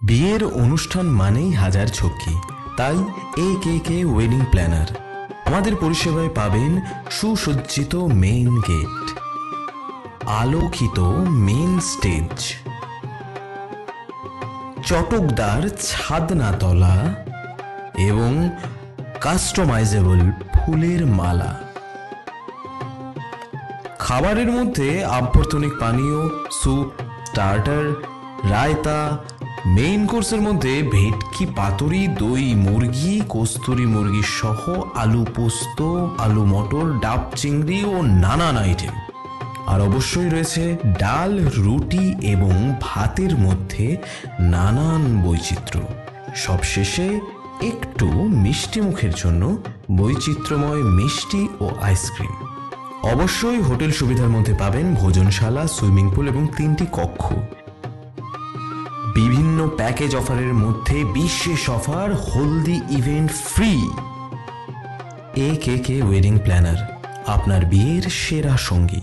বিয়ের অনুষ্ঠান মানেই হাজার ঝক্কি, তাই এ.কে.কে ওয়েডিং প্ল্যানার। আমাদের পরিষেবায় পাবেন সুসজ্জিত মেইন গেট, আলোকিত মেইন স্টেজ, চটকদার ছাদনাতলা এবং কাস্টমাইজেবল ফুলের মালা। খাবারের মধ্যে আভ্যন্তরীণ পানীয়, স্যুপ, স্টার্টার, রায়তা, মেইন কোর্সের মধ্যে ভেটকি পাতুরি, দই মুরগি, কস্তুরি মুরগি সহ আলু পোস্ত, আলু মটর, ডাব চিংড়ি ও নানান আইটেম। আর অবশ্যই রয়েছে ডাল, রুটি এবং ভাতের মধ্যে নানান বৈচিত্র্য। সবশেষে একটু মিষ্টি মুখের জন্য বৈচিত্র্যময় মিষ্টি ও আইসক্রিম। অবশ্যই হোটেল সুবিধার মধ্যে পাবেন ভোজনশালা, সুইমিং পুল এবং 3টি কক্ষ। বিভিন্ন প্যাকেজ অফারের মধ্যে বিশেষ অফার, হলদি ইভেন্ট ফ্রি। এ.কে.কে ওয়েডিং প্ল্যানার, আপনার বিয়ের সেরা সঙ্গী।